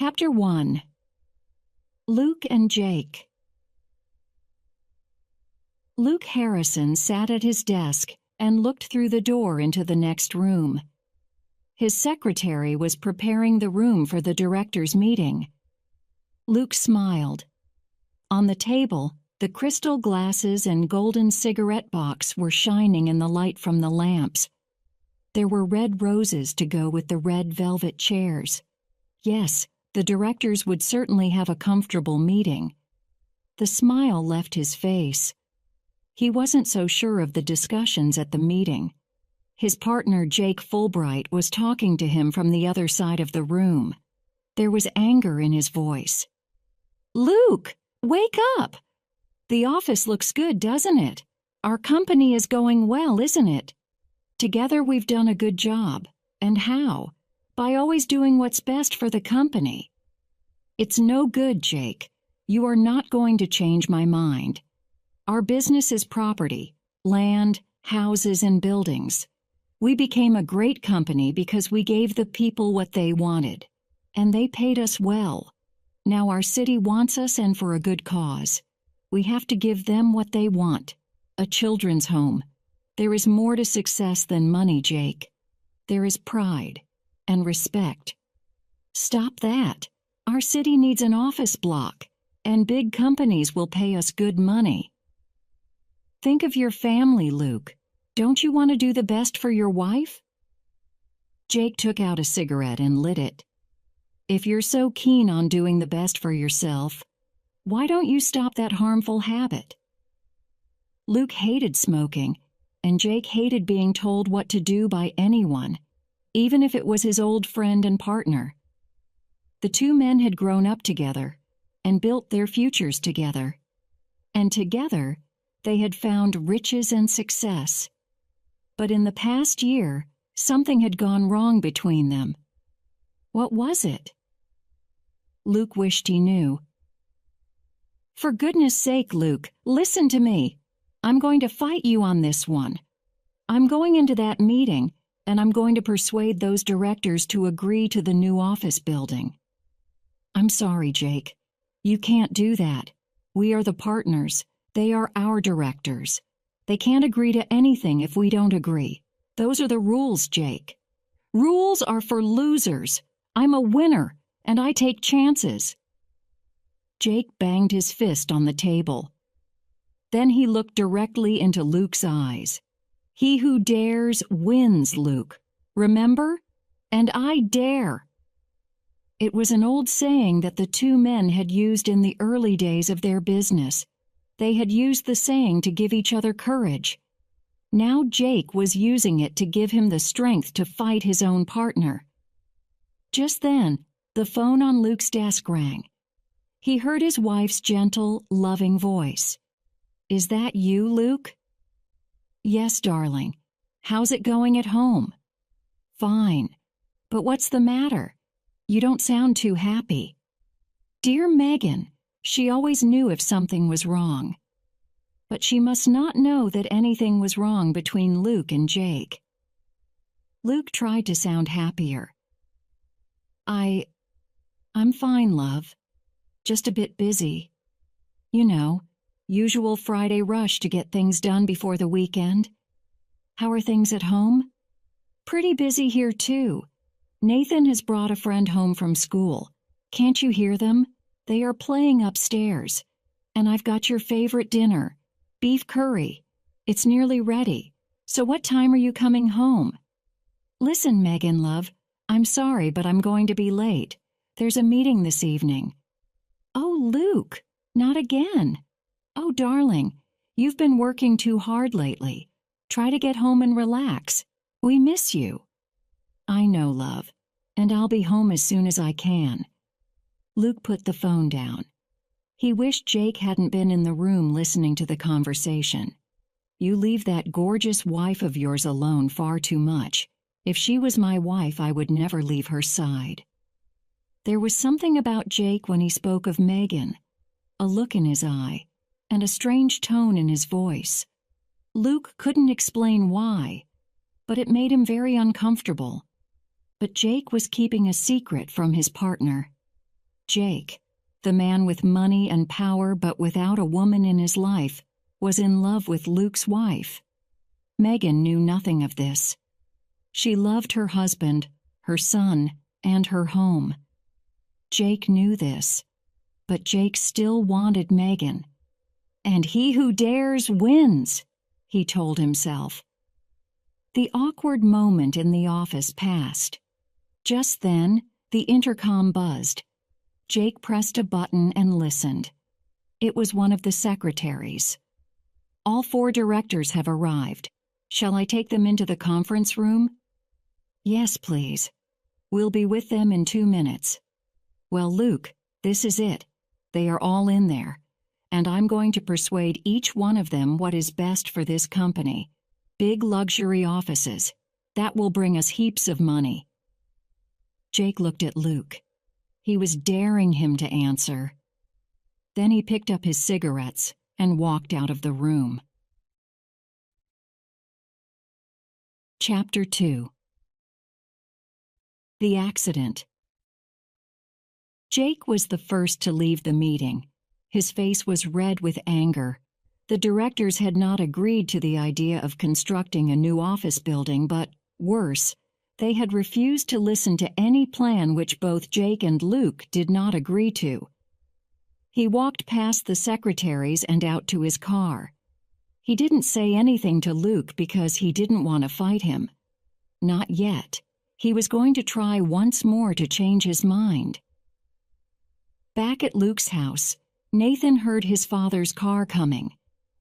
Chapter 1. Luke and Jake. Luke Harrison sat at his desk and looked through the door into the next room. His secretary was preparing the room for the directors' meeting. Luke smiled. On the table, the crystal glasses and golden cigarette box were shining in the light from the lamps. There were red roses to go with the red velvet chairs. Yes, the directors would certainly have a comfortable meeting. The smile left his face. He wasn't so sure of the discussions at the meeting. His partner, Jake Fulbright, was talking to him from the other side of the room. There was anger in his voice. "Luke, wake up! The office looks good, doesn't it? Our company is going well, isn't it? Together we've done a good job. And how? By always doing what's best for the company." "It's no good, Jake. You are not going to change my mind. Our business is property, land, houses, and buildings. We became a great company because we gave the people what they wanted, and they paid us well. Now our city wants us, and for a good cause. We have to give them what they want, a children's home. There is more to success than money, Jake. There is pride and respect. Stop that. Our city needs an office block, and big companies will pay us good money. Think of your family, Luke. Don't you want to do the best for your wife?" Jake took out a cigarette and lit it. "If you're so keen on doing the best for yourself, why don't you stop that harmful habit?" Luke hated smoking, and Jake hated being told what to do by anyone, even if it was his old friend and partner. The two men had grown up together and built their futures together. And together, they had found riches and success. But in the past year, something had gone wrong between them. What was it? Luke wished he knew. "For goodness sake, Luke, listen to me. I'm going to fight you on this one. I'm going into that meeting, and I'm going to persuade those directors to agree to the new office building." "I'm sorry, Jake. You can't do that. We are the partners. They are our directors. They can't agree to anything if we don't agree. Those are the rules, Jake. Rules are for losers. I'm a winner, and I take chances." Jake banged his fist on the table. Then he looked directly into Luke's eyes. "He who dares wins, Luke. Remember? And I dare." It was an old saying that the two men had used in the early days of their business. They had used the saying to give each other courage. Now Jake was using it to give him the strength to fight his own partner. Just then, the phone on Luke's desk rang. He heard his wife's gentle, loving voice. "Is that you, Luke?" "Yes, darling. How's it going at home?" "Fine. But what's the matter? You don't sound too happy." Dear Megan, she always knew if something was wrong. But she must not know that anything was wrong between Luke and Jake. Luke tried to sound happier. I'm fine, love. Just a bit busy. You know, usual Friday rush to get things done before the weekend. How are things at home?" "Pretty busy here, too. Nathan has brought a friend home from school. Can't you hear them? They are playing upstairs. And I've got your favorite dinner, beef curry. It's nearly ready. So what time are you coming home?" "Listen, Megan, love, I'm sorry, but I'm going to be late. There's a meeting this evening." "Oh, Luke, not again. Oh, darling, you've been working too hard lately. Try to get home and relax. We miss you." "I know, love, and I'll be home as soon as I can." Luke put the phone down. He wished Jake hadn't been in the room listening to the conversation. "You leave that gorgeous wife of yours alone far too much. If she was my wife, I would never leave her side." There was something about Jake when he spoke of Megan, a look in his eye, and a strange tone in his voice. Luke couldn't explain why, but it made him very uncomfortable. But Jake was keeping a secret from his partner. Jake, the man with money and power but without a woman in his life, was in love with Luke's wife. Megan knew nothing of this. She loved her husband, her son, and her home. Jake knew this, but Jake still wanted Megan. And he who dares wins, he told himself. The awkward moment in the office passed. Just then, the intercom buzzed. Jake pressed a button and listened. It was one of the secretaries. All 4 directors have arrived. Shall I take them into the conference room? Yes, please. We'll be with them in 2 minutes. Well, Luke, this is it. They are all in there, and I'm going to persuade each one of them what is best for this company. Big luxury offices. That will bring us heaps of money. Jake looked at Luke. He was daring him to answer. Then he picked up his cigarettes and walked out of the room. Chapter 2. The accident. Jake was the first to leave the meeting. His face was red with anger. The directors had not agreed to the idea of constructing a new office building, but, worse, they had refused to listen to any plan which both Jake and Luke did not agree to. He walked past the secretaries and out to his car. He didn't say anything to Luke because he didn't want to fight him. Not yet. He was going to try once more to change his mind. Back at Luke's house, Nathan heard his father's car coming.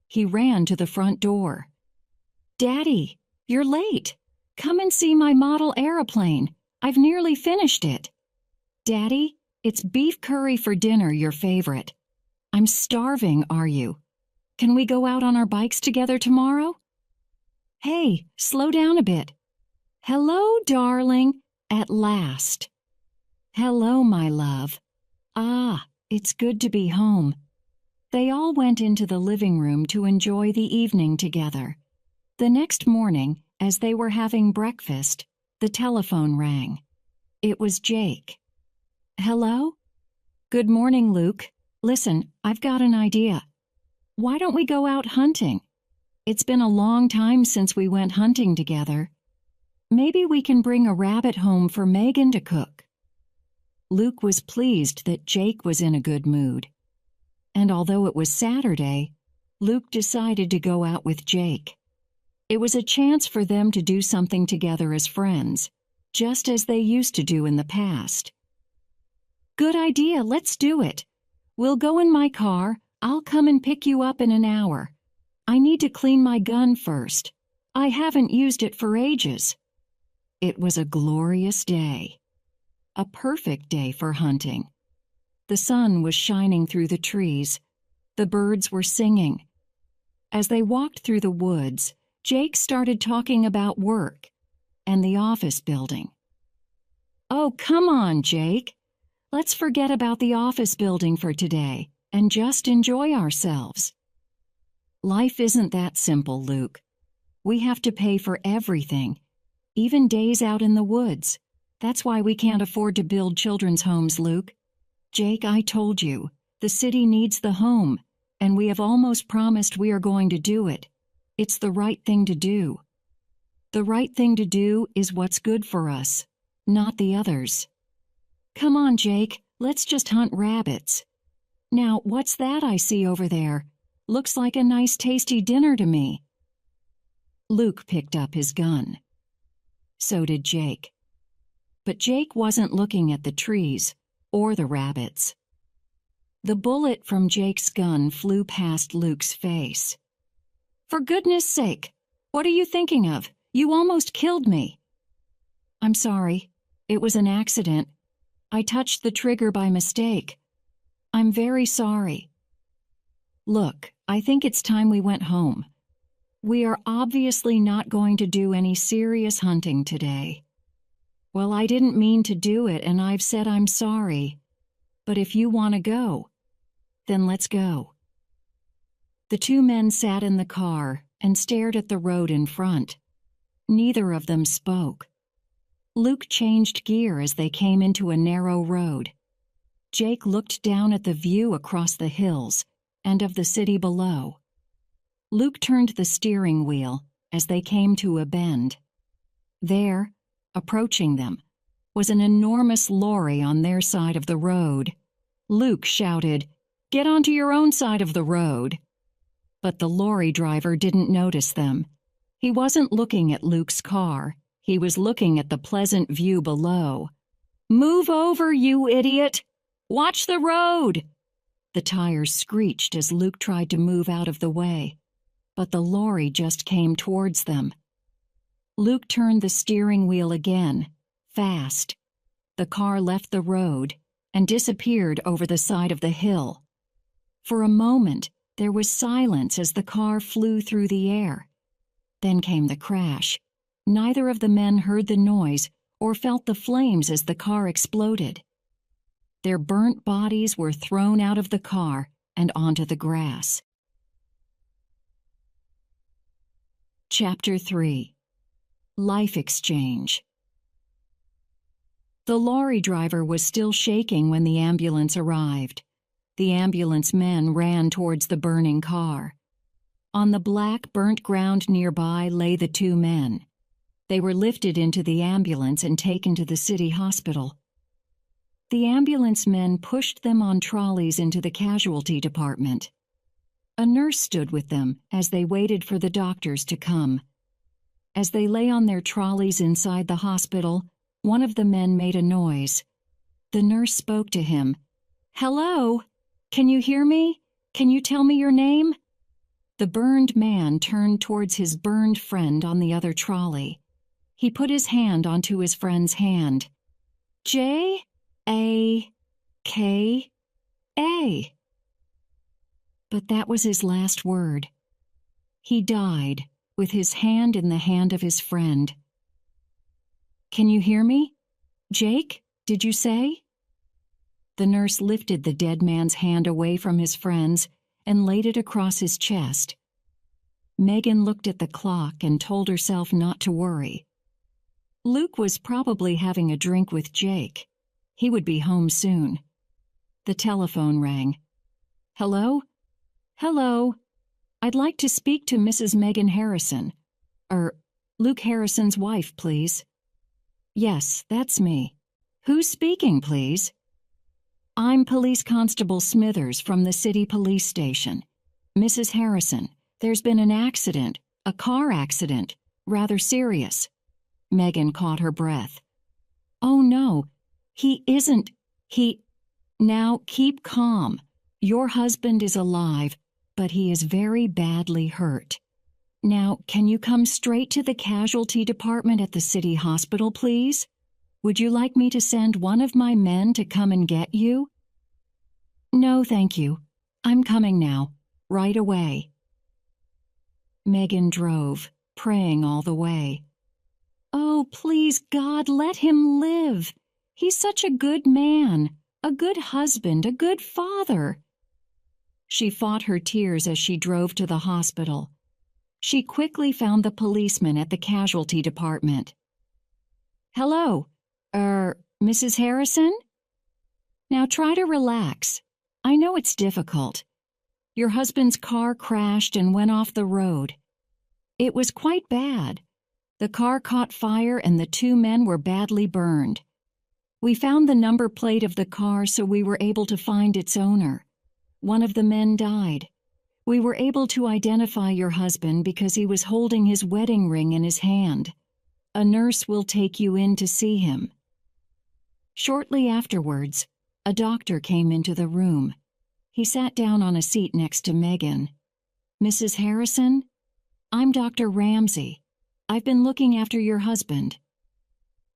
He ran to the front door. "Daddy, you're late. Come and see my model aeroplane. I've nearly finished it." "Daddy, it's beef curry for dinner, your favorite." "I'm starving, are you? Can we go out on our bikes together tomorrow?" "Hey, slow down a bit." "Hello, darling, at last." "Hello, my love. Ah, it's good to be home." They all went into the living room to enjoy the evening together. The next morning, as they were having breakfast, the telephone rang. It was Jake. "Hello?" "Good morning, Luke. Listen, I've got an idea. Why don't we go out hunting? It's been a long time since we went hunting together. Maybe we can bring a rabbit home for Megan to cook." Luke was pleased that Jake was in a good mood. And although it was Saturday, Luke decided to go out with Jake. It was a chance for them to do something together as friends, just as they used to do in the past. "Good idea, let's do it. We'll go in my car. I'll come and pick you up in an hour. I need to clean my gun first. I haven't used it for ages." It was a glorious day. A perfect day for hunting. The sun was shining through the trees. The birds were singing. As they walked through the woods, Jake started talking about work and the office building. "Oh, come on, Jake. Let's forget about the office building for today and just enjoy ourselves." "Life isn't that simple, Luke. We have to pay for everything, even days out in the woods. That's why we can't afford to build children's homes, Luke. Jake, I told you, the city needs the home, and we have almost promised we are going to do it. It's the right thing to do. The right thing to do is what's good for us, not the others. Come on, Jake, let's just hunt rabbits. Now, what's that I see over there? Looks like a nice tasty dinner to me." Luke picked up his gun. So did Jake. But Jake wasn't looking at the trees or the rabbits. The bullet from Jake's gun flew past Luke's face. "For goodness sake, what are you thinking of? You almost killed me." "I'm sorry. It was an accident. I touched the trigger by mistake. I'm very sorry." "Look, I think it's time we went home. We are obviously not going to do any serious hunting today." "Well, I didn't mean to do it, and I've said I'm sorry. But if you want to go, then let's go." The 2 men sat in the car and stared at the road in front. Neither of them spoke. Luke changed gear as they came into a narrow road. Jake looked down at the view across the hills and of the city below. Luke turned the steering wheel as they came to a bend. There, approaching them, was an enormous lorry on their side of the road. Luke shouted, "Get onto your own side of the road." But the lorry driver didn't notice them. He wasn't looking at Luke's car. He was looking at the pleasant view below. "Move over, you idiot! Watch the road!" The tires screeched as Luke tried to move out of the way, but the lorry just came towards them. Luke turned the steering wheel again, fast. The car left the road and disappeared over the side of the hill. For a moment, there was silence as the car flew through the air. Then came the crash. Neither of the men heard the noise or felt the flames as the car exploded. Their burnt bodies were thrown out of the car and onto the grass. Chapter 3. Life Exchange. The lorry driver was still shaking when the ambulance arrived. The ambulance men ran towards the burning car. On the black, burnt ground nearby lay the two men. They were lifted into the ambulance and taken to the city hospital. The ambulance men pushed them on trolleys into the casualty department. A nurse stood with them as they waited for the doctors to come. As they lay on their trolleys inside the hospital, one of the men made a noise. The nurse spoke to him. "Hello? Can you hear me? Can you tell me your name?" The burned man turned towards his burned friend on the other trolley. He put his hand onto his friend's hand. J-A-K-A. But that was his last word. He died with his hand in the hand of his friend. "Can you hear me? Jake, did you say?" The nurse lifted the dead man's hand away from his friend's and laid it across his chest. Megan looked at the clock and told herself not to worry. Luke was probably having a drink with Jake. He would be home soon. The telephone rang. "Hello? Hello. I'd like to speak to Mrs. Megan Harrison. Luke Harrison's wife, please." "Yes, that's me. Who's speaking, please?" "I'm Police Constable Smithers from the city police station. Mrs. Harrison, there's been an accident, a car accident, rather serious." Megan caught her breath. "Oh no, he isn't, Now keep calm. Your husband is alive, but he is very badly hurt. Now, can you come straight to the casualty department at the city hospital, please? Would you like me to send one of my men to come and get you?" "No, thank you. I'm coming now, right away." Megan drove, praying all the way. "Oh, please, God, let him live. He's such a good man, a good husband, a good father." She fought her tears as she drove to the hospital. She quickly found the policeman at the casualty department. "Hello, Mrs. Harrison? Now try to relax. I know it's difficult. Your husband's car crashed and went off the road. It was quite bad. The car caught fire and the two men were badly burned. We found the number plate of the car, so we were able to find its owner. One of the men died. We were able to identify your husband because he was holding his wedding ring in his hand. A nurse will take you in to see him." Shortly afterwards, a doctor came into the room. He sat down on a seat next to Megan. "Mrs. Harrison? I'm Dr. Ramsey. I've been looking after your husband."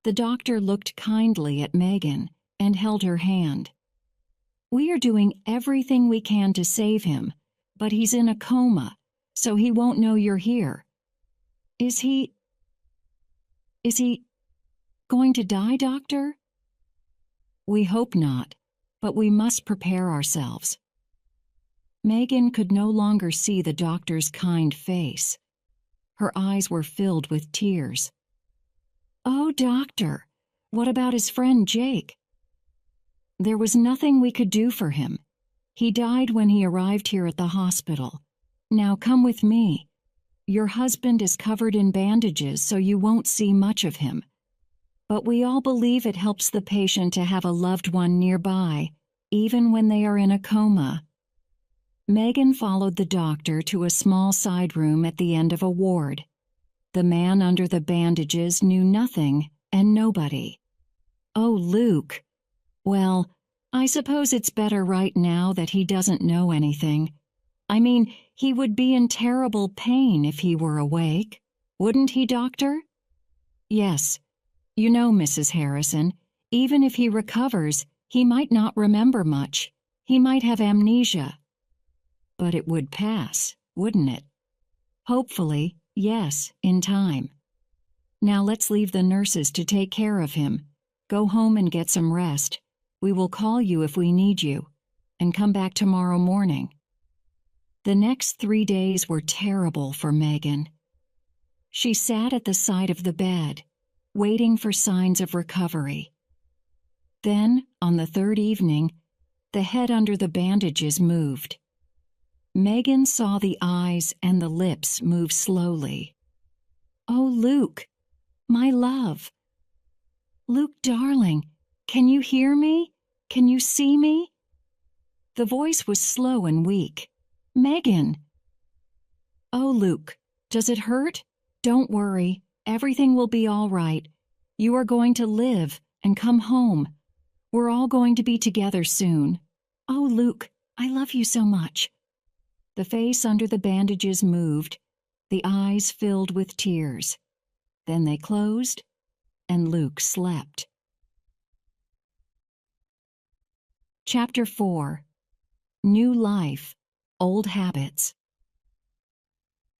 The doctor looked kindly at Megan and held her hand. "We are doing everything we can to save him, but he's in a coma, so he won't know you're here. Is he going to die, doctor?" "We hope not, but we must prepare ourselves." Megan could no longer see the doctor's kind face. Her eyes were filled with tears. "Oh, doctor, what about his friend Jake?" There was nothing we could do for him. He died when he arrived here at the hospital. Now come with me. Your husband is covered in bandages, so you won't see much of him. But we all believe it helps the patient to have a loved one nearby, even when they are in a coma. Megan followed the doctor to a small side room at the end of a ward. The man under the bandages knew nothing and nobody. Oh, Luke. Well, I suppose it's better right now that he doesn't know anything. I mean, he would be in terrible pain if he were awake. Wouldn't he, doctor? Yes. You know, Mrs. Harrison, even if he recovers, he might not remember much. He might have amnesia. But it would pass, wouldn't it? Hopefully, yes, in time. Now let's leave the nurses to take care of him. Go home and get some rest. We will call you if we need you. And come back tomorrow morning. The next 3 days were terrible for Megan. She sat at the side of the bed, waiting for signs of recovery. Then, on the third evening, the head under the bandages moved. Megan saw the eyes and the lips move slowly. Oh, Luke, my love. Luke, darling, can you hear me? Can you see me? The voice was slow and weak. Megan. Oh, Luke, does it hurt? Don't worry. Everything will be all right. You are going to live and come home. We're all going to be together soon. Oh, Luke, I love you so much. The face under the bandages moved, the eyes filled with tears. Then they closed, and Luke slept. Chapter 4. New Life, Old Habits.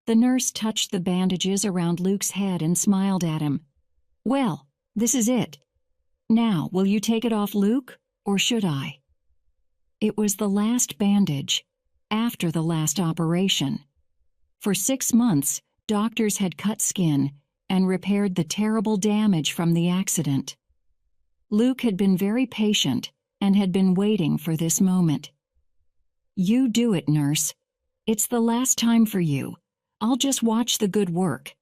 The nurse touched the bandages around Luke's head and smiled at him. Well, this is it. Now, will you take it off, Luke, or should I? It was the last bandage, after the last operation. For 6 months, doctors had cut skin and repaired the terrible damage from the accident. Luke had been very patient and had been waiting for this moment. You do it, nurse. It's the last time for you. I'll just watch the good work.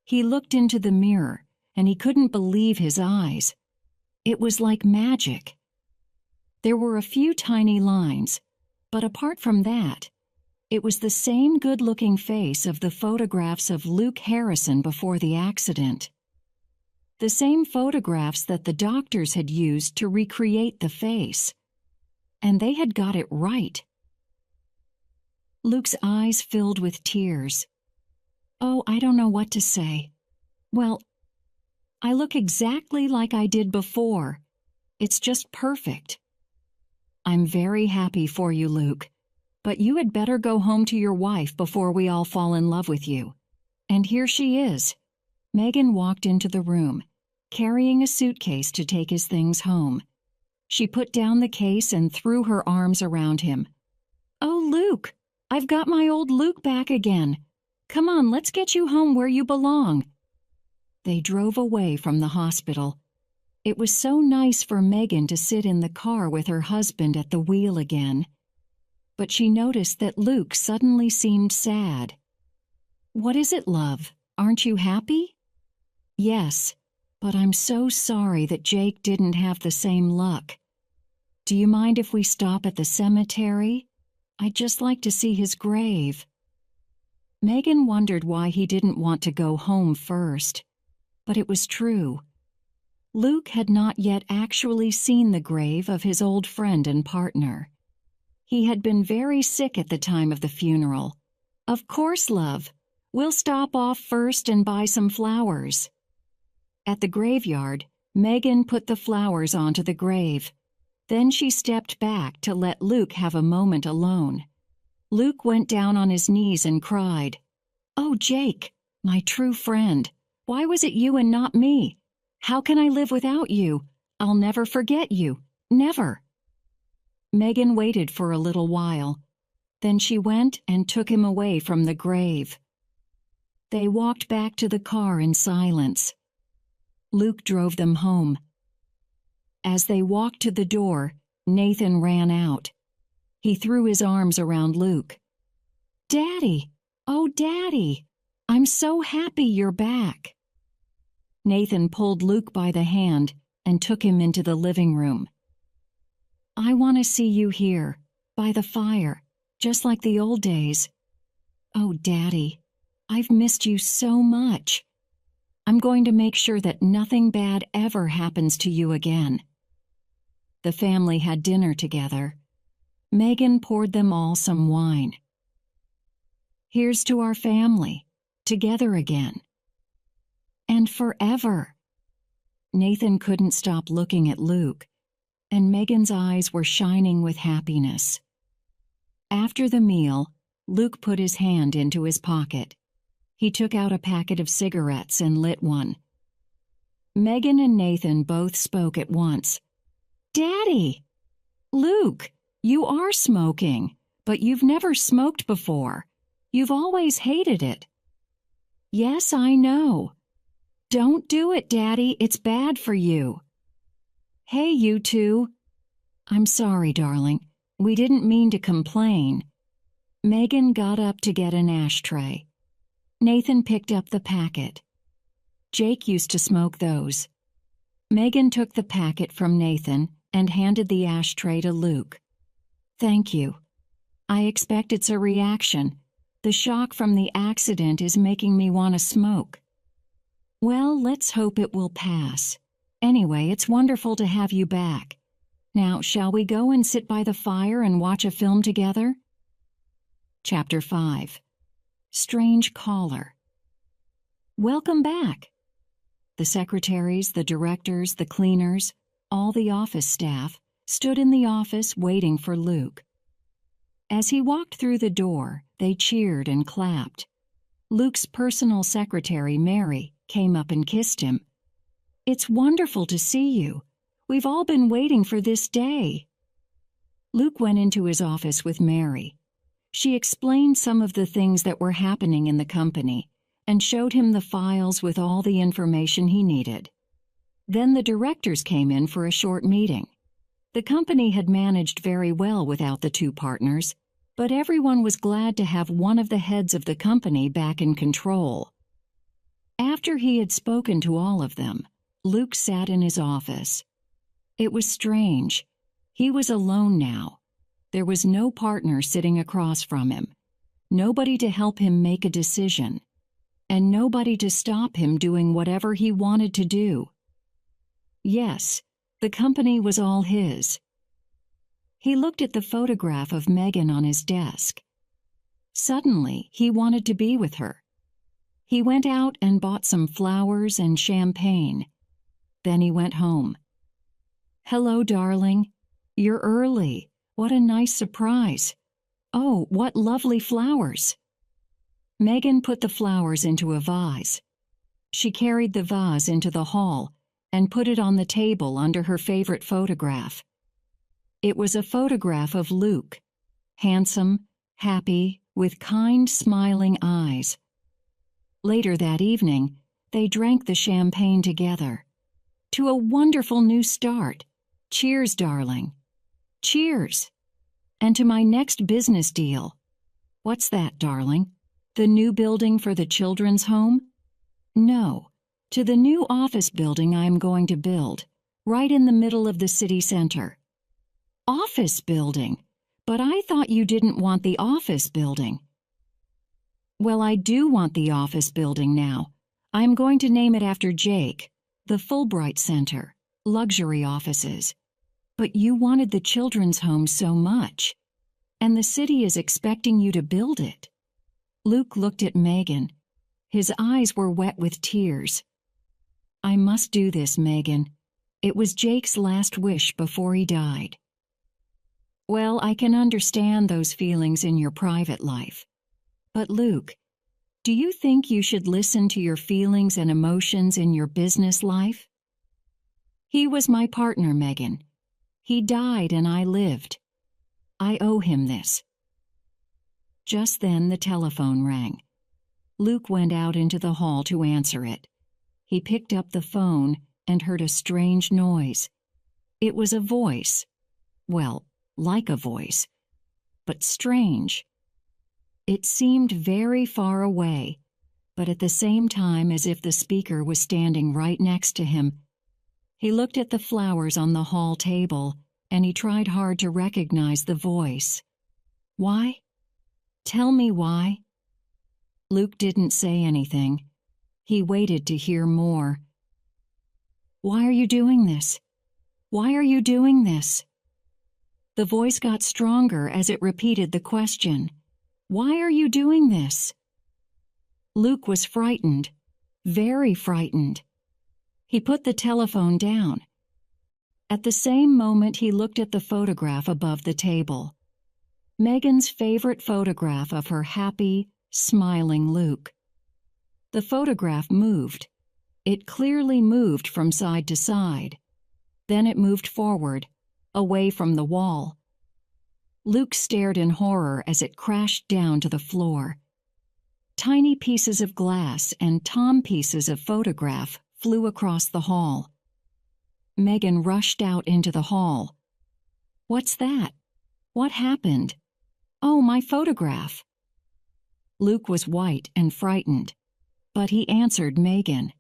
He looked into the mirror, and he couldn't believe his eyes. It was like magic. There were a few tiny lines, but apart from that, it was the same good-looking face of the photographs of Luke Harrison before the accident. The same photographs that the doctors had used to recreate the face. And they had got it right. Luke's eyes filled with tears. Oh, I don't know what to say. Well, I look exactly like I did before. It's just perfect. I'm very happy for you, Luke, but you had better go home to your wife before we all fall in love with you. And here she is. Megan walked into the room, carrying a suitcase to take his things home. She put down the case and threw her arms around him. Oh, Luke, I've got my old Luke back again. Come on, let's get you home where you belong. They drove away from the hospital. It was so nice for Megan to sit in the car with her husband at the wheel again. But she noticed that Luke suddenly seemed sad. What is it, love? Aren't you happy? Yes, but I'm so sorry that Jake didn't have the same luck. Do you mind if we stop at the cemetery? I'd just like to see his grave. Megan wondered why he didn't want to go home first. But it was true. Luke had not yet actually seen the grave of his old friend and partner. He had been very sick at the time of the funeral. Of course, love. We'll stop off first and buy some flowers. At the graveyard, Megan put the flowers onto the grave. Then she stepped back to let Luke have a moment alone. Luke went down on his knees and cried, "Oh, Jake, my true friend, why was it you and not me? How can I live without you? I'll never forget you, never." Megan waited for a little while. Then she went and took him away from the grave. They walked back to the car in silence. Luke drove them home. As they walked to the door, Nathan ran out. He threw his arms around Luke. "Daddy! Oh, Daddy! I'm so happy you're back." Nathan pulled Luke by the hand and took him into the living room. "I want to see you here, by the fire, just like the old days. Oh, Daddy, I've missed you so much. I'm going to make sure that nothing bad ever happens to you again." The family had dinner together. Megan poured them all some wine. "Here's to our family, together again. And forever." Nathan couldn't stop looking at Luke, and Megan's eyes were shining with happiness. After the meal, Luke put his hand into his pocket. He took out a packet of cigarettes and lit one. Megan and Nathan both spoke at once. "Daddy! Luke, you are smoking, but you've never smoked before. You've always hated it." "Yes, I know. Don't do it, Daddy. It's bad for you." "Hey, you two." "I'm sorry, darling. We didn't mean to complain." Megan got up to get an ashtray. Nathan picked up the packet. Jake used to smoke those. Megan took the packet from Nathan and handed the ashtray to Luke. "Thank you. I expect it's a reaction. The shock from the accident is making me want to smoke." "Well, let's hope it will pass. Anyway, it's wonderful to have you back. Now, shall we go and sit by the fire and watch a film together?" Chapter 5. Strange Caller. "Welcome back." The secretaries, the directors, the cleaners, all the office staff stood in the office waiting for Luke. As he walked through the door, they cheered and clapped. Luke's personal secretary, Mary, came up and kissed him. "It's wonderful to see you. We've all been waiting for this day." Luke went into his office with Mary. She explained some of the things that were happening in the company and showed him the files with all the information he needed. Then the directors came in for a short meeting. The company had managed very well without the two partners, but everyone was glad to have one of the heads of the company back in control. After he had spoken to all of them, Luke sat in his office. It was strange. He was alone now. There was no partner sitting across from him, nobody to help him make a decision, and nobody to stop him doing whatever he wanted to do. Yes, the company was all his. He looked at the photograph of Megan on his desk. Suddenly, he wanted to be with her. He went out and bought some flowers and champagne. Then he went home. "Hello, darling. You're early. What a nice surprise. Oh, what lovely flowers." Megan put the flowers into a vase. She carried the vase into the hall and put it on the table under her favorite photograph. It was a photograph of Luke, handsome, happy, with kind, smiling eyes. Later that evening, they drank the champagne together. "To a wonderful new start. Cheers, darling." "Cheers." "And to my next business deal." "What's that, darling? The new building for the children's home?" "No, to the new office building I am going to build, right in the middle of the city center." "Office building? But I thought you didn't want the office building." "Well, I do want the office building now. I am going to name it after Jake, the Fulbright Center, luxury offices. But you wanted the children's home so much, and the city is expecting you to build it." Luke looked at Megan. His eyes were wet with tears. "I must do this, Megan. It was Jake's last wish before he died." "Well, I can understand those feelings in your private life. But Luke, do you think you should listen to your feelings and emotions in your business life?" "He was my partner, Megan. He died and I lived. I owe him this." Just then the telephone rang. Luke went out into the hall to answer it. He picked up the phone and heard a strange noise. It was a voice. Well, like a voice, but strange. It seemed very far away, but at the same time as if the speaker was standing right next to him. He looked at the flowers on the hall table, and he tried hard to recognize the voice. Why? Tell me why. Luke didn't say anything. He waited to hear more. Why are you doing this? Why are you doing this? The voice got stronger as it repeated the question. Why are you doing this? Luke was frightened, very frightened. He put the telephone down. At the same moment, he looked at the photograph above the table. Megan's favorite photograph of her happy, smiling Luke. The photograph moved. It clearly moved from side to side. Then it moved forward, away from the wall. Luke stared in horror as it crashed down to the floor. Tiny pieces of glass and tom pieces of photograph flew across the hall. Megan rushed out into the hall. What's that? What happened? Oh, my photograph. Luke was white and frightened, but he answered Megan.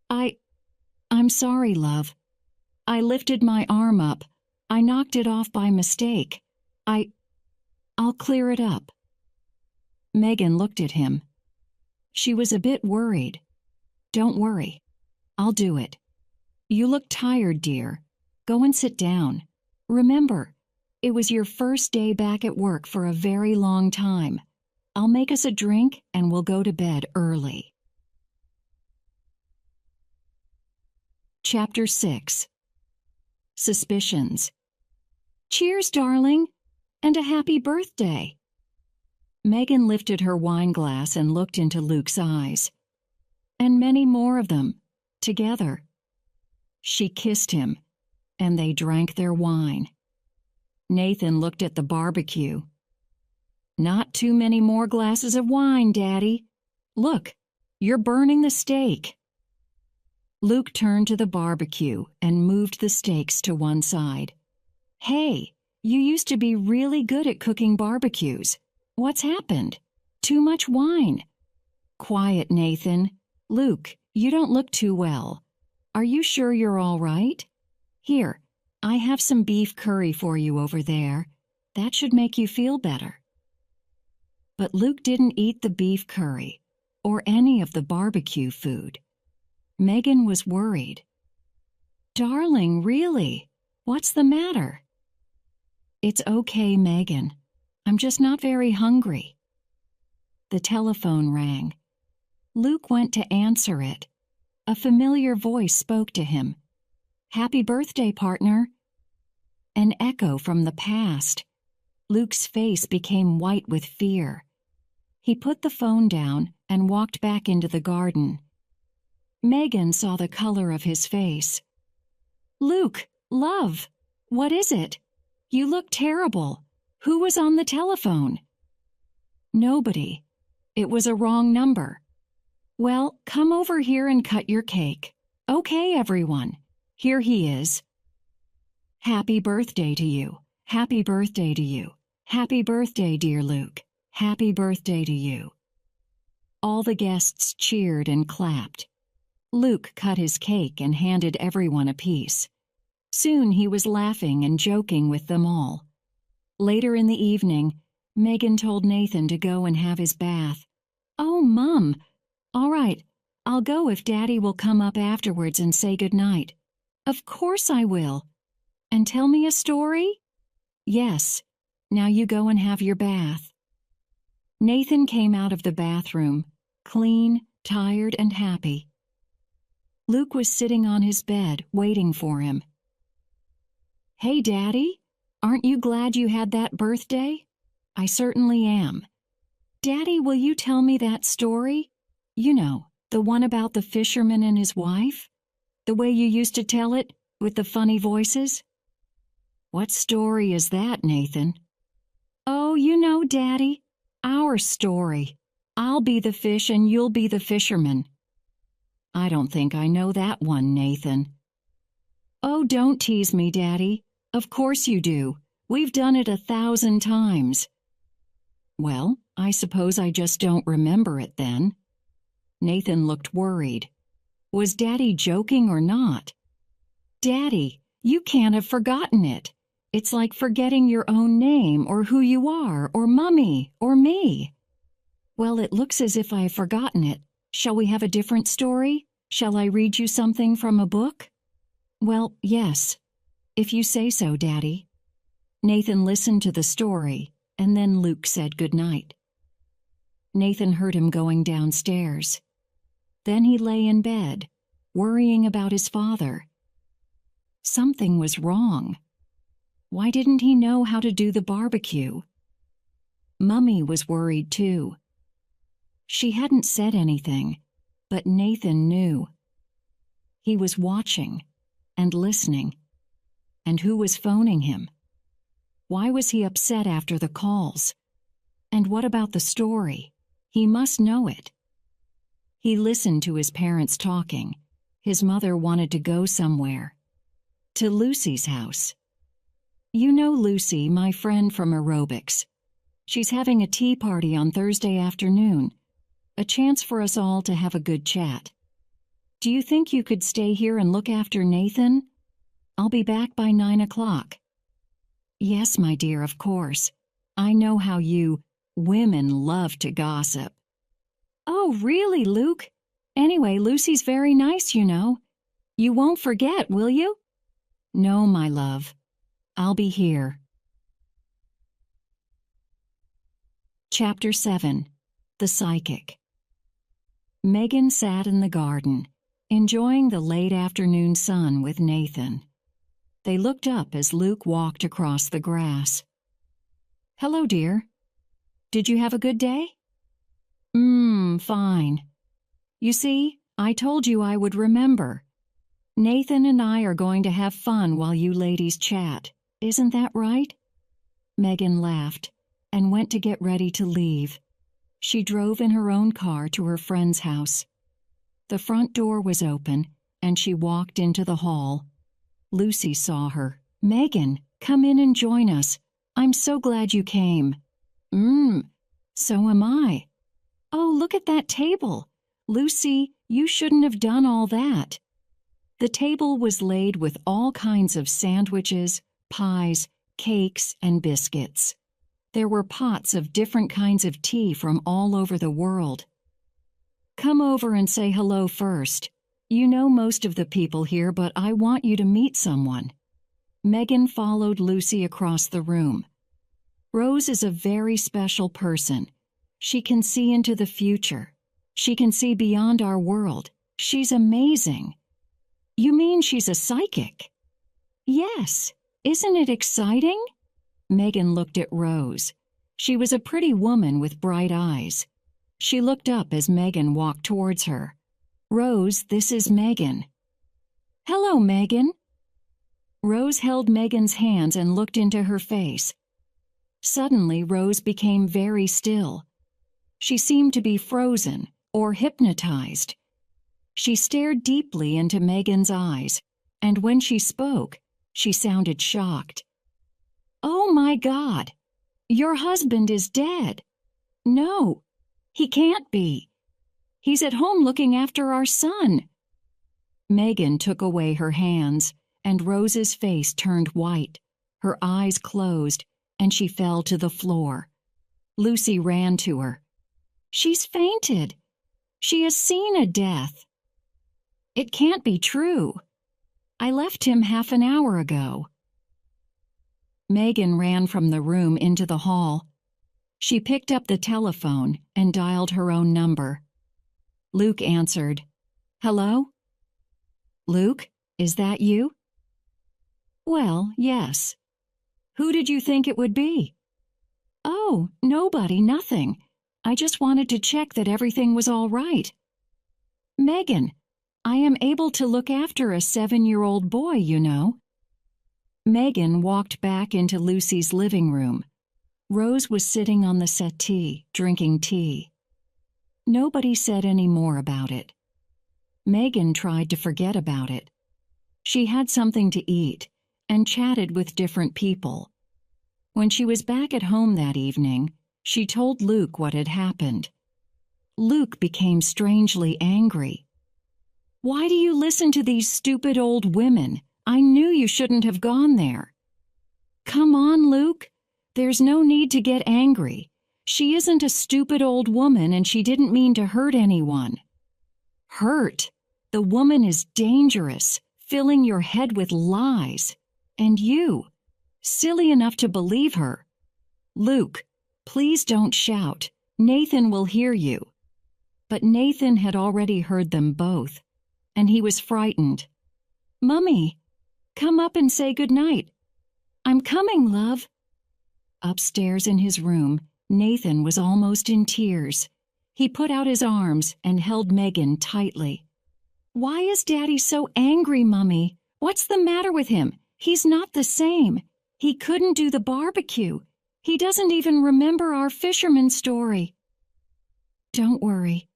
I'm sorry, love. I lifted my arm up. I knocked it off by mistake. I'll clear it up. Megan looked at him. She was a bit worried. Don't worry. I'll do it. You look tired, dear. Go and sit down. Remember, it was your first day back at work for a very long time. I'll make us a drink and we'll go to bed early. Chapter 6. Suspicions. Cheers, darling, and a happy birthday. Megan lifted her wine glass and looked into Luke's eyes. And many more of them, together. She kissed him, and they drank their wine. Nathan looked at the barbecue. Not too many more glasses of wine, Daddy. Look, you're burning the steak. Luke turned to the barbecue and moved the steaks to one side. Hey, you used to be really good at cooking barbecues. What's happened? Too much wine. Quiet, Nathan. Luke, you don't look too well. Are you sure you're all right? Here, I have some beef curry for you over there. That should make you feel better. But Luke didn't eat the beef curry or any of the barbecue food. Megan was worried. Darling, really? What's the matter? It's okay, Megan. I'm just not very hungry. The telephone rang. Luke went to answer it. A familiar voice spoke to him. Happy birthday, partner. An echo from the past. Luke's face became white with fear. He put the phone down and walked back into the garden. Megan saw the color of his face. Luke, love, what is it? You look terrible. Who was on the telephone? Nobody. It was a wrong number. Well, come over here and cut your cake. Okay, everyone. Here he is. Happy birthday to you. Happy birthday to you. Happy birthday, dear Luke. Happy birthday to you. All the guests cheered and clapped. Luke cut his cake and handed everyone a piece. Soon he was laughing and joking with them all. Later in the evening, Megan told Nathan to go and have his bath. Oh, Mom. All right, I'll go if Daddy will come up afterwards and say goodnight. Of course I will. And tell me a story? Yes. Now you go and have your bath. Nathan came out of the bathroom, clean, tired, and happy. Luke was sitting on his bed, waiting for him. Hey, Daddy, aren't you glad you had that birthday? I certainly am. Daddy, will you tell me that story? You know, the one about the fisherman and his wife? The way you used to tell it, with the funny voices? What story is that, Nathan? Oh, you know, Daddy, our story. I'll be the fish and you'll be the fisherman. I don't think I know that one, Nathan. Oh, don't tease me, Daddy. Of course you do. We've done it 1,000 times. Well, I suppose I just don't remember it then. Nathan looked worried. Was Daddy joking or not? Daddy, you can't have forgotten it. It's like forgetting your own name or who you are or Mummy or me. Well, it looks as if I've forgotten it. Shall we have a different story? Shall I read you something from a book? Well, yes, if you say so, Daddy. Nathan listened to the story, and then Luke said goodnight. Nathan heard him going downstairs. Then he lay in bed, worrying about his father. Something was wrong. Why didn't he know how to do the barbecue? Mummy was worried too. She hadn't said anything, but Nathan knew. He was watching and listening. And who was phoning him? Why was he upset after the calls? And what about the story? He must know it. He listened to his parents talking. His mother wanted to go somewhere. To Lucy's house. You know Lucy, my friend from aerobics. She's having a tea party on Thursday afternoon. A chance for us all to have a good chat. Do you think you could stay here and look after Nathan? I'll be back by 9 o'clock. Yes, my dear, of course. I know how you women love to gossip. Oh, really, Luke? Anyway, Lucy's very nice, you know. You won't forget, will you? No, my love. I'll be here. Chapter 7. The Psychic. Megan sat in the garden, enjoying the late afternoon sun with Nathan. They looked up as Luke walked across the grass. Hello, dear. Did you have a good day? Fine. You see, I told you I would remember. Nathan and I are going to have fun while you ladies chat. Isn't that right? Megan laughed and went to get ready to leave. She drove in her own car to her friend's house. The front door was open, and she walked into the hall. Lucy saw her. Megan, come in and join us. I'm so glad you came. So am I. Oh, look at that table. Lucy, you shouldn't have done all that. The table was laid with all kinds of sandwiches, pies, cakes, and biscuits. There were pots of different kinds of tea from all over the world. Come over and say hello first. You know most of the people here, but I want you to meet someone. Megan followed Lucy across the room. Rose is a very special person. She can see into the future. She can see beyond our world. She's amazing. You mean she's a psychic? Yes. Isn't it exciting? Megan looked at Rose. She was a pretty woman with bright eyes. She looked up as Megan walked towards her. Rose, this is Megan. Hello, Megan. Rose held Megan's hands and looked into her face. Suddenly, Rose became very still. She seemed to be frozen or hypnotized. She stared deeply into Megan's eyes, and when she spoke, she sounded shocked. Oh, my God! Your husband is dead. No, he can't be. He's at home looking after our son. Megan took away her hands, and Rose's face turned white. Her eyes closed, and she fell to the floor. Lucy ran to her. She's fainted. She has seen a death. It can't be true. I left him half an hour ago. Megan ran from the room into the hall. She picked up the telephone and dialed her own number. Luke answered. Hello? Luke, is that you? Well, yes. Who did you think it would be? Oh, nobody, nothing. I just wanted to check that everything was all right. Megan, I am able to look after a 7-year-old boy, you know. Megan walked back into Lucy's living room. Rose was sitting on the settee, drinking tea. Nobody said any more about it. Megan tried to forget about it. She had something to eat and chatted with different people. When she was back at home that evening, she told Luke what had happened. Luke became strangely angry. "Why do you listen to these stupid old women? I knew you shouldn't have gone there." "Come on, Luke. There's no need to get angry. She isn't a stupid old woman and she didn't mean to hurt anyone." "Hurt? The woman is dangerous, filling your head with lies. And you, silly enough to believe her." "Luke, please don't shout. Nathan will hear you." But Nathan had already heard them both, and he was frightened. "Mummy, come up and say good night." "I'm coming, love." Upstairs in his room, Nathan was almost in tears. He put out his arms and held Megan tightly. "Why is Daddy so angry, Mummy? What's the matter with him? He's not the same. He couldn't do the barbecue. He doesn't even remember our fisherman story." "Don't worry.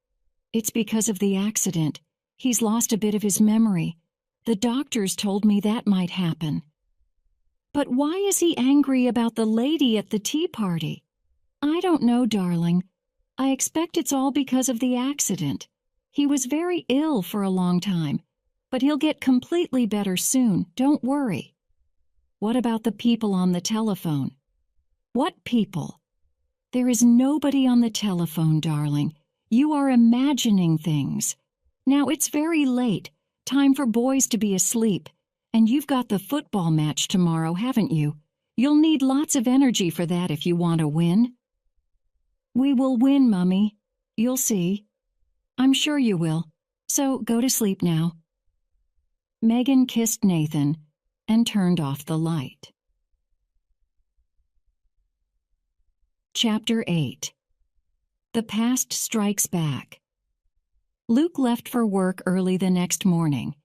It's because of the accident. He's lost a bit of his memory. The doctors told me that might happen." "But why is he angry about the lady at the tea party?" "I don't know, darling. I expect it's all because of the accident. He was very ill for a long time, but he'll get completely better soon. Don't worry." "What about the people on the telephone?" "What people?" "There is nobody on the telephone, darling. You are imagining things. Now it's very late, time for boys to be asleep, and you've got the football match tomorrow, haven't you? You'll need lots of energy for that if you want to win." "We will win, Mummy. You'll see." "I'm sure you will. So go to sleep now." Megan kissed Nathan and turned off the light. Chapter 8. The Past Strikes Back. Luke left for work early the next morning.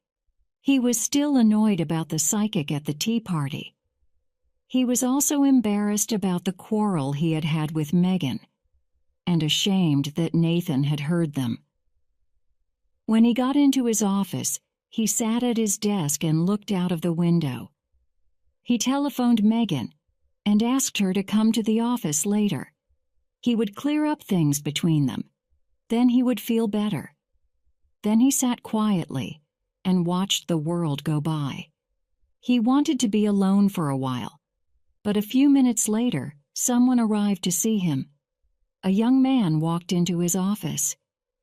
He was still annoyed about the psychic at the tea party. He was also embarrassed about the quarrel he had had with Megan, and ashamed that Nathan had heard them. When he got into his office, he sat at his desk and looked out of the window. He telephoned Megan and asked her to come to the office later. He would clear up things between them. Then he would feel better. Then he sat quietly and watched the world go by. He wanted to be alone for a while, but a few minutes later, someone arrived to see him. A young man walked into his office.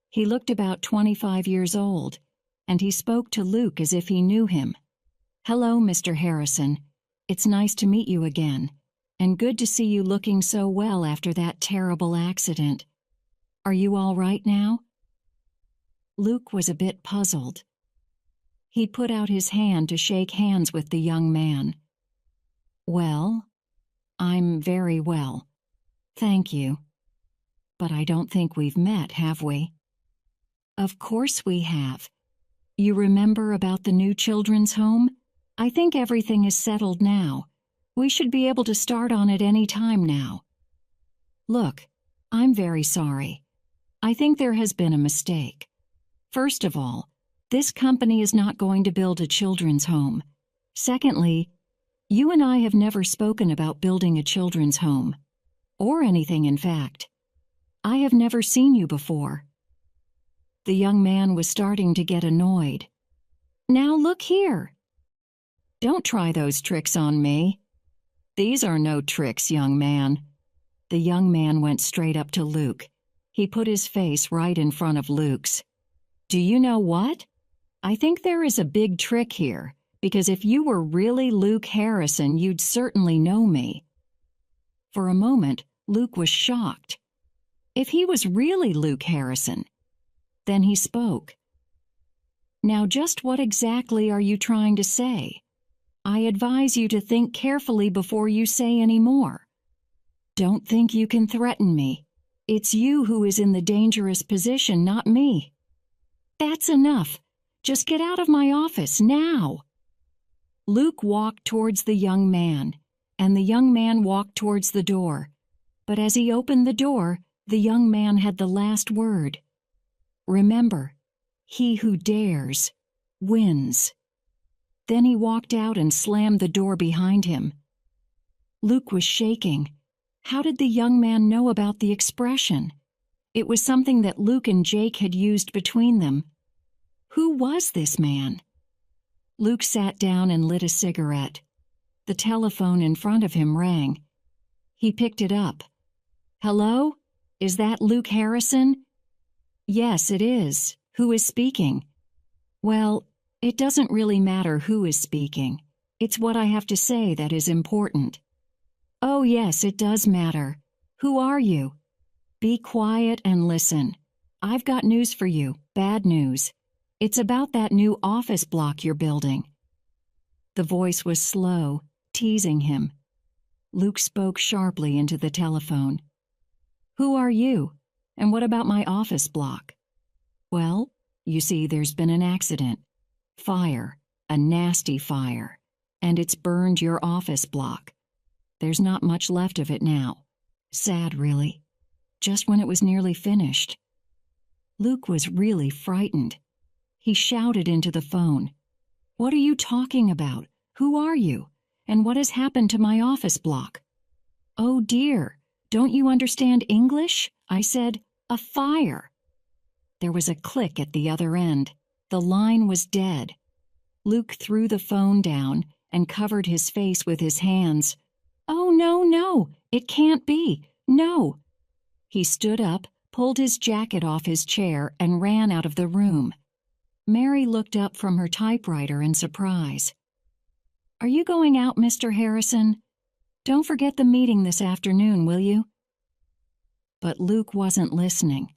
He looked about 25 years old, and he spoke to Luke as if he knew him. "Hello, Mr. Harrison. It's nice to meet you again, and good to see you looking so well after that terrible accident. Are you all right now?" Luke was a bit puzzled. He put out his hand to shake hands with the young man. "Well, I'm very well. Thank you. But I don't think we've met, have we?" "Of course we have. You remember about the new children's home? I think everything is settled now. We should be able to start on it any time now." "Look, I'm very sorry. I think there has been a mistake. First of all, this company is not going to build a children's home. Secondly, you and I have never spoken about building a children's home. Or anything, in fact. I have never seen you before." The young man was starting to get annoyed. "Now look here." "Don't try those tricks on me." "These are no tricks, young man." The young man went straight up to Luke. He put his face right in front of Luke's. "Do you know what? I think there is a big trick here, because if you were really Luke Harrison, you'd certainly know me." For a moment, Luke was shocked. If he was really Luke Harrison? Then he spoke. "Now just what exactly are you trying to say? I advise you to think carefully before you say any more. Don't think you can threaten me. It's you who is in the dangerous position, not me." "That's enough. Just get out of my office now." Luke walked towards the young man, and the young man walked towards the door. But as he opened the door, the young man had the last word. "Remember, he who dares wins." Then he walked out and slammed the door behind him. Luke was shaking. How did the young man know about the expression? It was something that Luke and Jake had used between them. Who was this man? Luke sat down and lit a cigarette. The telephone in front of him rang. He picked it up. "Hello? Is that Luke Harrison?" "Yes, it is. Who is speaking?" "Well, it doesn't really matter who is speaking. It's what I have to say that is important." "Oh, yes, it does matter. Who are you?" "Be quiet and listen. I've got news for you, bad news. It's about that new office block you're building." The voice was slow, teasing him. Luke spoke sharply into the telephone. "Who are you? And what about my office block?" "Well, you see, there's been an accident. Fire, a nasty fire, and it's burned your office block. There's not much left of it now. Sad, really. Just when it was nearly finished." Luke was really frightened. He shouted into the phone, "What are you talking about? Who are you? And what has happened to my office block?" "Oh dear, don't you understand English?" I said. "A fire." There was a click at the other end. The line was dead. Luke threw the phone down and covered his face with his hands. "Oh, no, no, it can't be. No." He stood up, pulled his jacket off his chair, and ran out of the room. Mary looked up from her typewriter in surprise. "Are you going out, Mr. Harrison? Don't forget the meeting this afternoon, will you?" But Luke wasn't listening.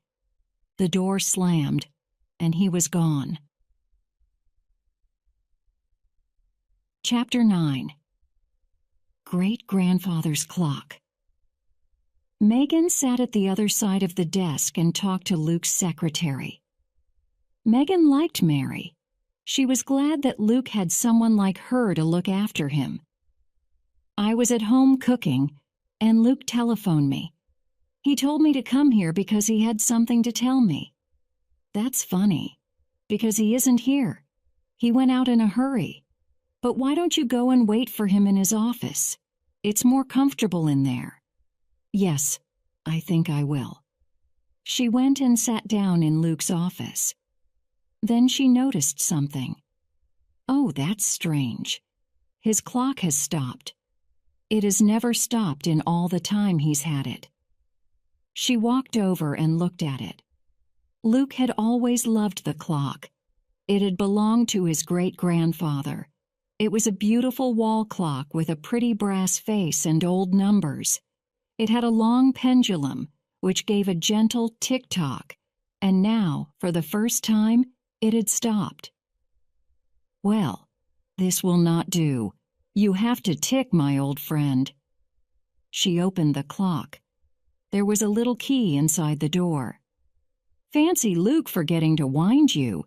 The door slammed, and he was gone. Chapter 9. Great-grandfather's clock. Megan sat at the other side of the desk and talked to Luke's secretary. Megan liked Mary. She was glad that Luke had someone like her to look after him. "I was at home cooking, and Luke telephoned me. He told me to come here because he had something to tell me." "That's funny, because he isn't here. He went out in a hurry. But why don't you go and wait for him in his office? It's more comfortable in there." "Yes, I think I will." She went and sat down in Luke's office. Then she noticed something. "Oh, that's strange. His clock has stopped. It has never stopped in all the time he's had it." She walked over and looked at it. Luke had always loved the clock. It had belonged to his great-grandfather. It was a beautiful wall clock with a pretty brass face and old numbers. It had a long pendulum, which gave a gentle tick-tock, and now, for the first time, it had stopped. "Well, this will not do. You have to tick, my old friend." She opened the clock. There was a little key inside the door. "Fancy Luke forgetting to wind you.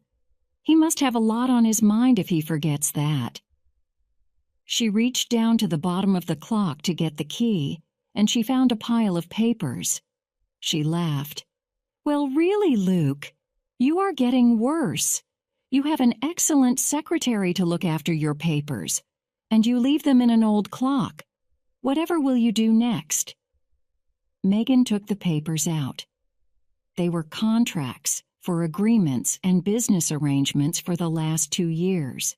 He must have a lot on his mind if he forgets that." She reached down to the bottom of the clock to get the key, and she found a pile of papers. She laughed. "Well, really, Luke, you are getting worse. You have an excellent secretary to look after your papers, and you leave them in an old clock. Whatever will you do next?" Megan took the papers out. They were contracts for agreements and business arrangements for the last 2 years.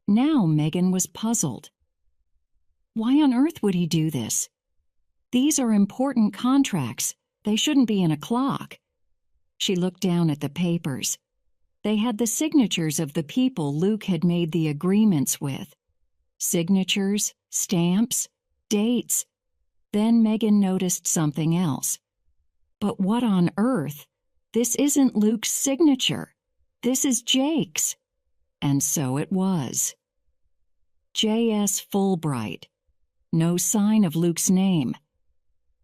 Now Megan was puzzled. Why on earth would he do this? These are important contracts. They shouldn't be in a clock. She looked down at the papers. They had the signatures of the people Luke had made the agreements with. Signatures, stamps, dates. Then Megan noticed something else. But what on earth? This isn't Luke's signature. This is Jake's. And so it was. J.S. Fulbright. No sign of Luke's name.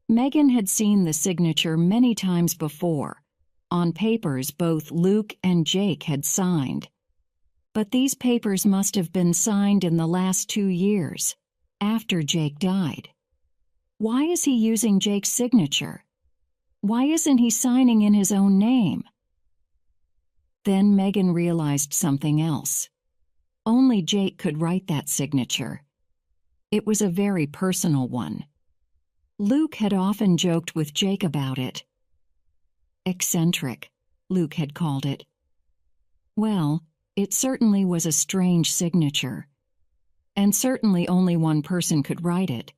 Megan had seen the signature many times before, on papers both Luke and Jake had signed. But these papers must have been signed in the last 2 years, after Jake died. Why is he using Jake's signature? Why isn't he signing in his own name? Then Megan realized something else. Only Jake could write that signature. It was a very personal one. Luke had often joked with Jake about it. Eccentric, Luke had called it. Well, it certainly was a strange signature. And certainly only one person could write it,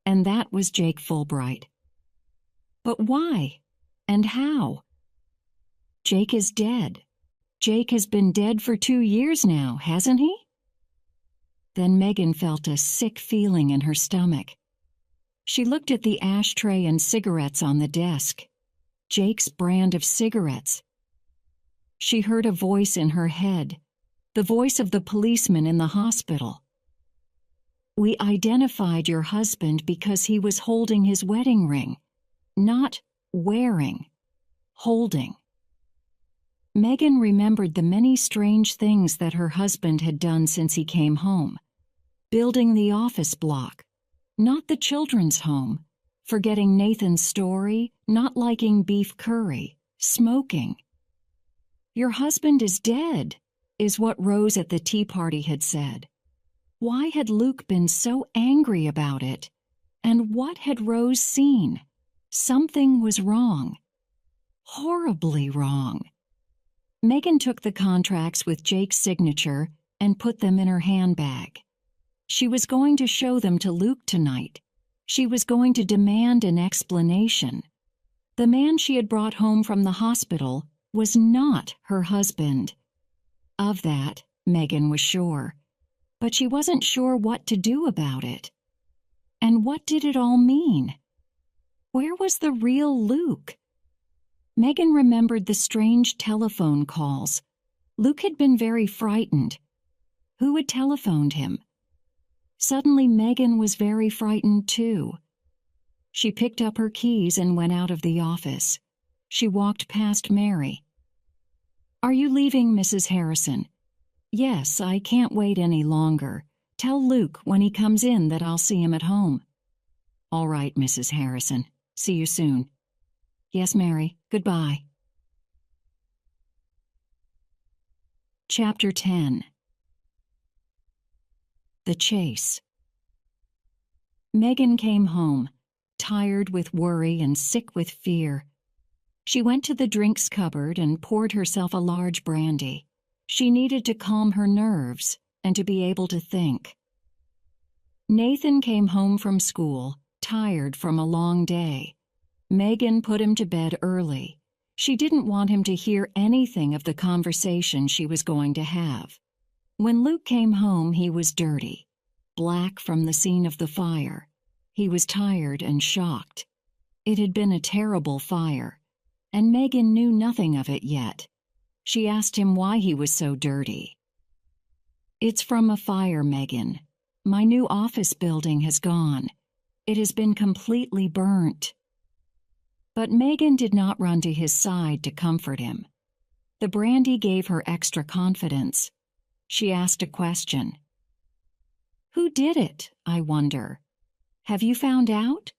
and that was Jake Fulbright. But why? And how? Jake is dead. Jake has been dead for 2 years now, hasn't he? Then Megan felt a sick feeling in her stomach. She looked at the ashtray and cigarettes on the desk. Jake's brand of cigarettes. She heard a voice in her head, the voice of the policeman in the hospital. We identified your husband because he was holding his wedding ring, not wearing, holding. Megan remembered the many strange things that her husband had done since he came home. Building the office block, not the children's home, forgetting Nathan's story, not liking beef curry, smoking. Your husband is dead, is what Rose at the tea party had said. Why had Luke been so angry about it? And what had Rose seen? Something was wrong. Horribly wrong. Megan took the contracts with Jake's signature and put them in her handbag. She was going to show them to Luke tonight. She was going to demand an explanation. The man she had brought home from the hospital was not her husband. Of that, Megan was sure. But she wasn't sure what to do about it. And what did it all mean? Where was the real Luke? Megan remembered the strange telephone calls. Luke had been very frightened. Who had telephoned him? Suddenly Megan was very frightened too. She picked up her keys and went out of the office. She walked past Mary. Are you leaving, Mrs. Harrison? Yes, I can't wait any longer. Tell Luke when he comes in that I'll see him at home. All right, Mrs. Harrison. See you soon. Yes, Mary. Goodbye. Chapter 10. The Chase. Megan came home, tired with worry and sick with fear. She went to the drinks cupboard and poured herself a large brandy. She needed to calm her nerves and to be able to think. Nathan came home from school, tired from a long day. Megan put him to bed early. She didn't want him to hear anything of the conversation she was going to have. When Luke came home, he was dirty, black from the scene of the fire. He was tired and shocked. It had been a terrible fire, and Megan knew nothing of it yet. She asked him why he was so dirty. It's from a fire, Megan. My new office building has gone. It has been completely burnt. But Megan did not run to his side to comfort him. The brandy gave her extra confidence. She asked a question. Who did it, I wonder? Have you found out?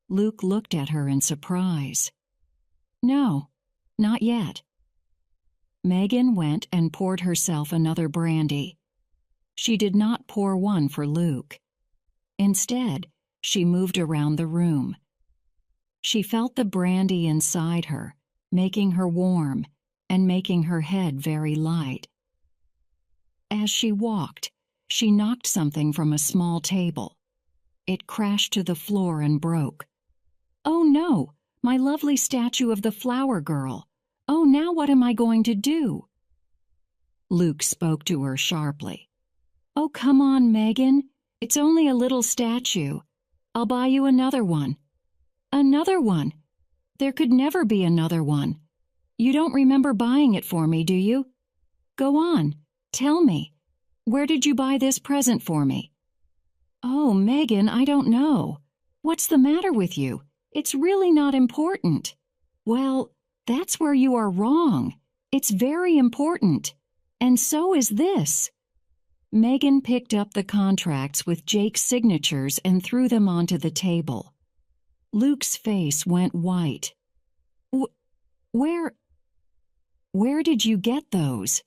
Luke looked at her in surprise. No, not yet. Megan went and poured herself another brandy. She did not pour one for Luke. Instead, she moved around the room. She felt the brandy inside her, making her warm and making her head very light. As she walked, she knocked something from a small table. It crashed to the floor and broke. Oh no, my lovely statue of the flower girl. Oh, now what am I going to do? Luke spoke to her sharply. Oh, come on, Megan. It's only a little statue. I'll buy you another one. Another one? There could never be another one. You don't remember buying it for me, do you? Go on, tell me. Where did you buy this present for me? Oh, Megan, I don't know. What's the matter with you? It's really not important. Well, that's where you are wrong. It's very important. And so is this. Megan picked up the contracts with Jake's signatures and threw them onto the table. Luke's face went white. Where did you get those?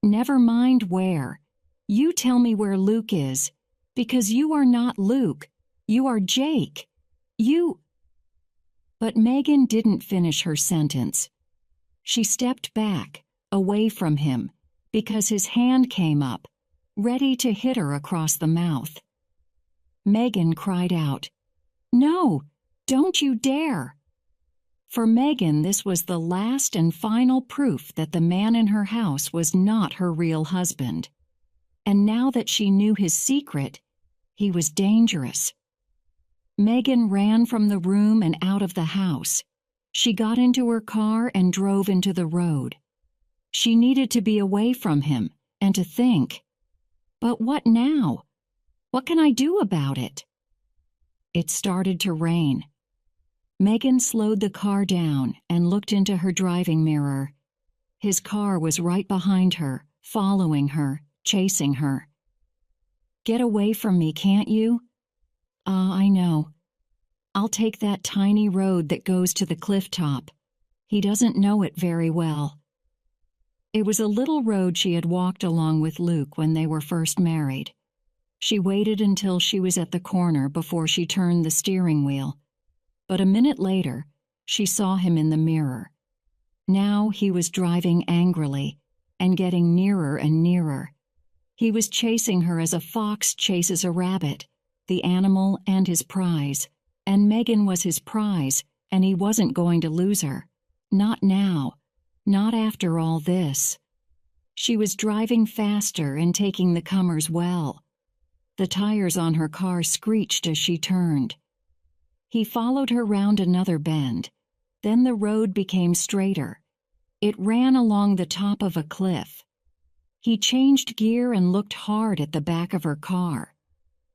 Never mind where. You tell me where Luke is, because you are not Luke. You are Jake. You—" But Megan didn't finish her sentence. She stepped back, away from him, because his hand came up, ready to hit her across the mouth. Megan cried out, "No, don't you dare!" For Megan, this was the last and final proof that the man in her house was not her real husband. And now that she knew his secret, he was dangerous. Megan ran from the room and out of the house. She got into her car and drove into the road. She needed to be away from him and to think. But what now? What can I do about it? It started to rain. Megan slowed the car down and looked into her driving mirror. His car was right behind her, following her, chasing her. "Get away from me, can't you?" I know. I'll take that tiny road that goes to the cliff top. He doesn't know it very well." It was a little road she had walked along with Luke when they were first married. She waited until she was at the corner before she turned the steering wheel. But a minute later, she saw him in the mirror. Now he was driving angrily and getting nearer and nearer. He was chasing her as a fox chases a rabbit, the animal and his prize, and Megan was his prize, and he wasn't going to lose her. Not now. Not after all this. She was driving faster and taking the comers well. The tires on her car screeched as she turned. He followed her round another bend. Then the road became straighter. It ran along the top of a cliff. He changed gear and looked hard at the back of her car.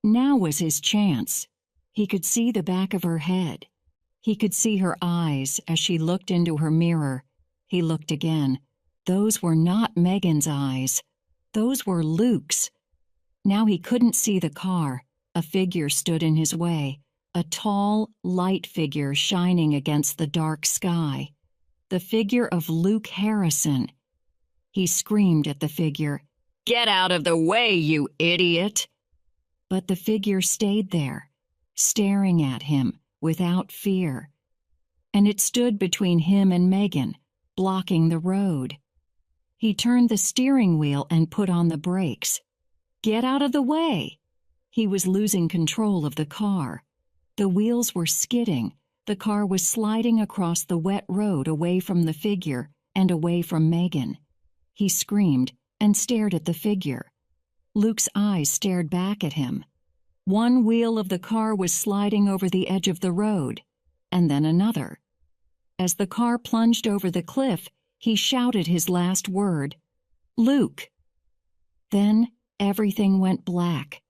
Now was his chance. He could see the back of her head. He could see her eyes as she looked into her mirror. He looked again. Those were not Megan's eyes. Those were Luke's. Now he couldn't see the car. A figure stood in his way. A tall, light figure shining against the dark sky. The figure of Luke Harrison. He screamed at the figure, "Get out of the way, you idiot!" But the figure stayed there, staring at him without fear. And it stood between him and Megan, blocking the road. He turned the steering wheel and put on the brakes. "Get out of the way!" He was losing control of the car. The wheels were skidding. The car was sliding across the wet road away from the figure and away from Megan. He screamed and stared at the figure. Luke's eyes stared back at him. One wheel of the car was sliding over the edge of the road, and then another. As the car plunged over the cliff, he shouted his last word, "Luke!" Then everything went black.